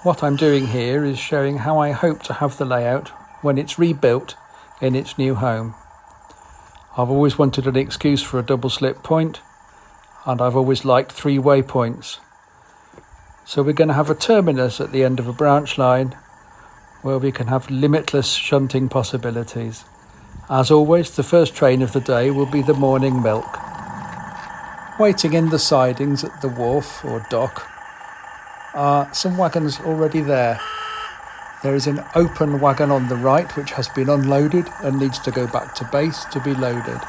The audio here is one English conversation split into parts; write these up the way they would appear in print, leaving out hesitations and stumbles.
What I'm doing here is showing how I hope to have the layout when it's rebuilt in its new home. I've always wanted an excuse for a double slip point, and I've always liked 3 waypoints. So we're going to have a terminus at the end of a branch line where we can have limitless shunting possibilities. As always, the first train of the day will be the morning milk. Waiting in the sidings at the wharf or dock are some wagons already there. There is an open wagon on the right which has been unloaded and needs to go back to base to be loaded.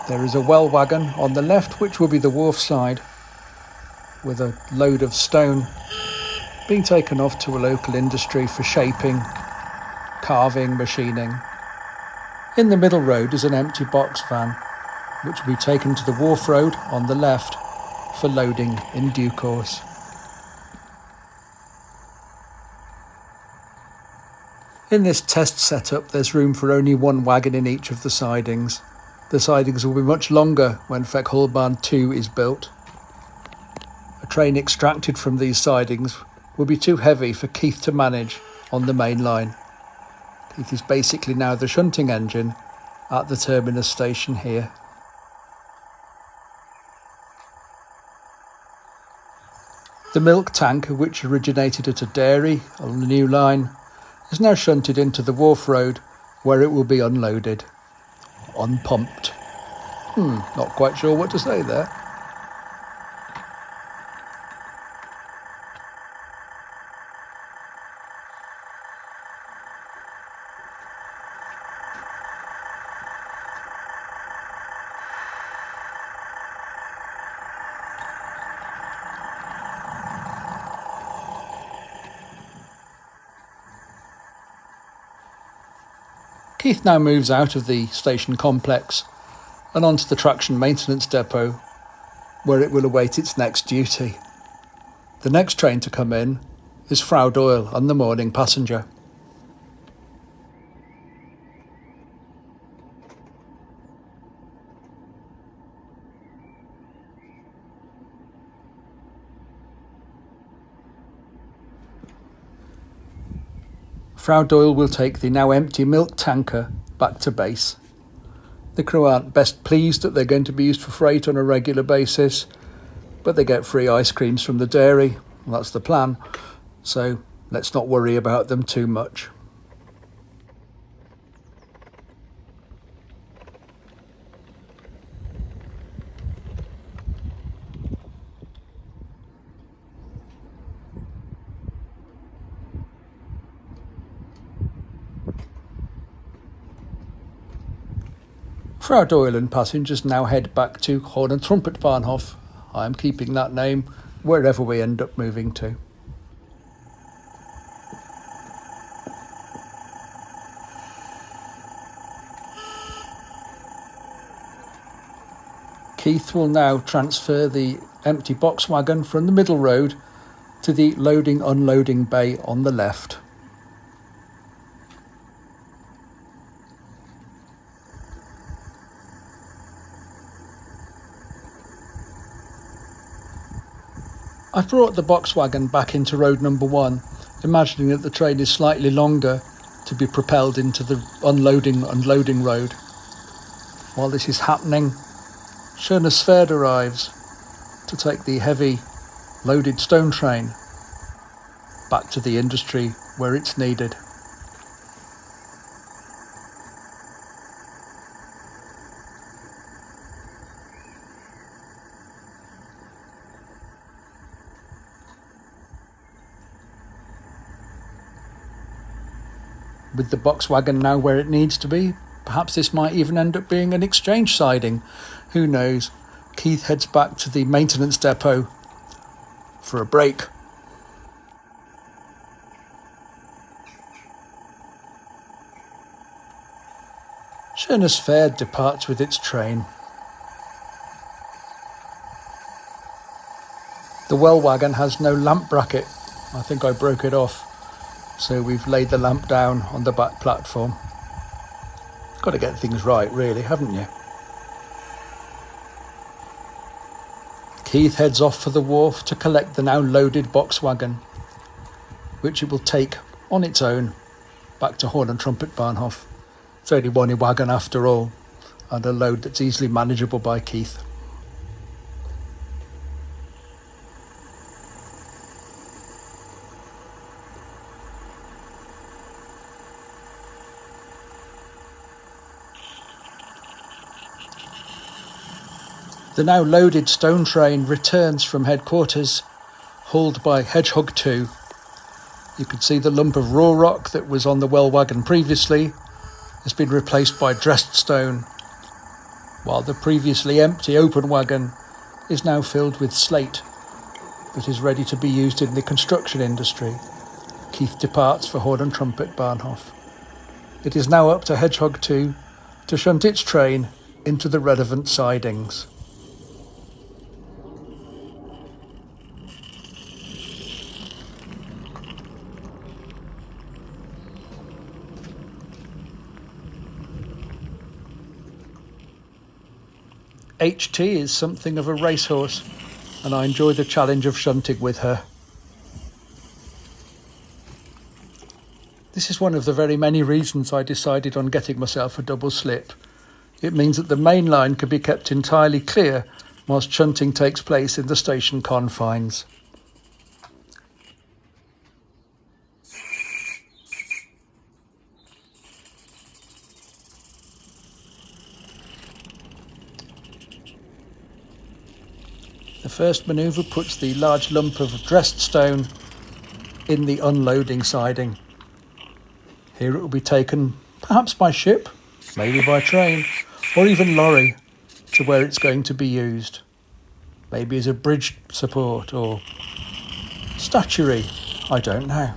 There is a well wagon on the left which will be the wharf side, with a load of stone being taken off to a local industry for shaping, carving, machining. In the middle road is an empty box van which will be taken to the wharf road on the left for loading in due course. In this test setup there's room for only 1 wagon in each of the sidings. The sidings will be much longer when FeckHallBahn Two is built. A train extracted from these sidings will be too heavy for Keith to manage on the main line. Keith is basically now the shunting engine at the terminus station here. The milk tank, which originated at a dairy on the new line, is now shunted into the wharf road where it will be unloaded, unpumped. Not quite sure what to say there. Keith now moves out of the station complex and onto the traction maintenance depot, where it will await its next duty. The next train to come in is Frau Doyle on the morning passenger. Frau Doyle will take the now empty milk tanker back to base. The crew aren't best pleased that they're going to be used for freight on a regular basis, but they get free ice creams from the dairy. Well, that's the plan, so let's not worry about them too much. Frau Doyle and passengers now head back to Horn and Trumpetbahnhof. I am keeping that name wherever we end up moving to. Keith will now transfer the empty box wagon from the middle road to the loading-unloading bay on the left. I've brought the box wagon back into road number 1, imagining that the train is slightly longer to be propelled into the unloading road. While this is happening, Schönes Pferd arrives to take the heavy loaded stone train back to the industry where it's needed. With the box wagon now where it needs to be, perhaps this might even end up being an exchange siding. Who knows? Keith heads back to the maintenance depot for a break. Schönes Pferd departs with its train. The well wagon has no lamp bracket. I think I broke it off. So we've laid the lamp down on the back platform. Got to get things right, really, haven't you? Keith heads off for the wharf to collect the now loaded box wagon. which it will take on its own back to Horn and Trumpet Bahnhof. It's only one wagon after all, and a load that's easily manageable by Keith. The now loaded stone train returns from headquarters, hauled by Hedgehog 2. You can see the lump of raw rock that was on the well wagon previously has been replaced by dressed stone, while the previously empty open wagon is now filled with slate that is ready to be used in the construction industry. Keith departs for Horn and Trumpet Bahnhof. It is now up to Hedgehog 2 to shunt its train into the relevant sidings. HT is something of a racehorse, and I enjoy the challenge of shunting with her. This is one of the very many reasons I decided on getting myself a double slip. It means that the main line can be kept entirely clear whilst shunting takes place in the station confines. The first manoeuvre puts the large lump of dressed stone in the unloading siding. Here it will be taken perhaps by ship, maybe by train, or even lorry to where it's going to be used. Maybe as a bridge support or statuary, I don't know.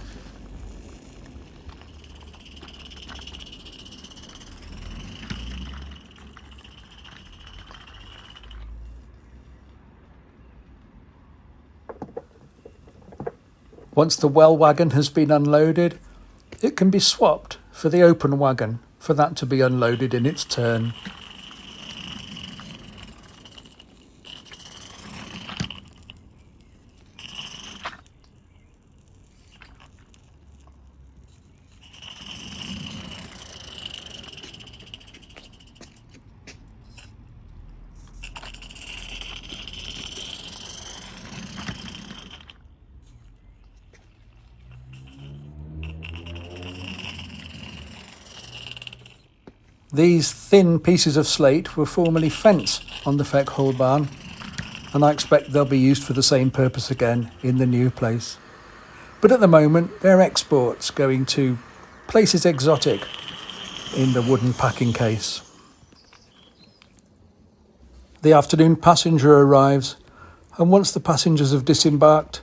Once the well wagon has been unloaded, it can be swapped for the open wagon for that to be unloaded in its turn. These thin pieces of slate were formerly fence on the FeckHallBahn, and I expect they'll be used for the same purpose again in the new place. But at the moment, they're exports going to places exotic in the wooden packing case. The afternoon passenger arrives, and once the passengers have disembarked,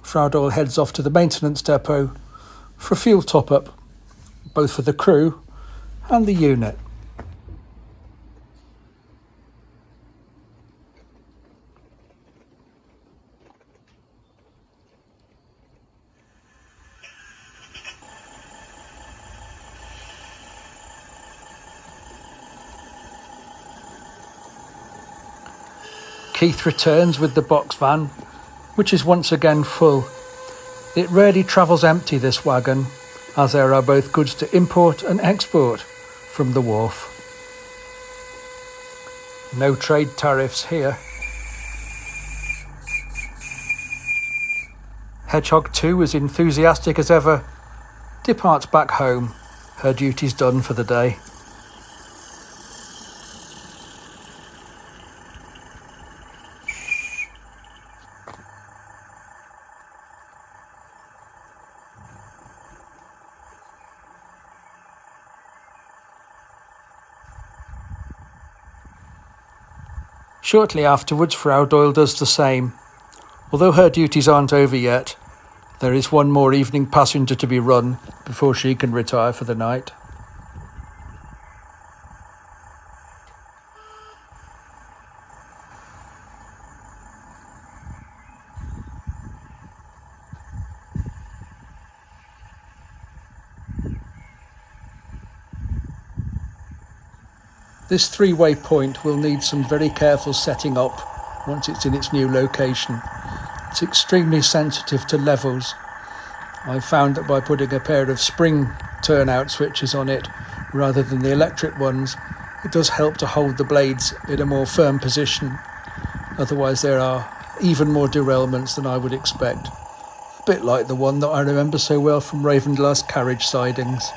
Frau Doyle heads off to the maintenance depot for a fuel top-up, both for the crew and the unit. Keith returns with the box van, which is once again full. It rarely travels empty, this wagon, as there are both goods to import and export from the wharf. No trade tariffs here. Hedgehog 2, as enthusiastic as ever, departs back home. Her duty's done for the day. Shortly afterwards, Frau Doyle does the same. Although her duties aren't over yet, there is one more evening passenger to be run before she can retire for the night. This three-way point will need some very careful setting up once it's in its new location. It's extremely sensitive to levels, I've found that by putting a pair of spring turnout switches on it rather than the electric ones, it does help to hold the blades in a more firm position. Otherwise there are even more derailments than I would expect. A bit like the one that I remember so well from Ravenglass carriage sidings.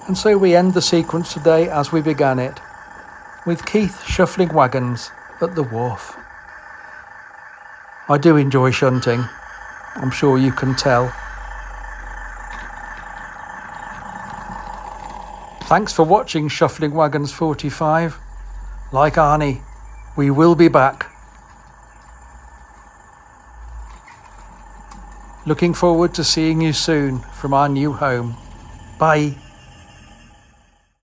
And so we end the sequence today as we began it, with Keith shuffling wagons at the wharf. I do enjoy shunting, I'm sure you can tell. Thanks for watching Shuffling Wagons 45. Like Arnie, we will be back. Looking forward to seeing you soon from our new home. Bye.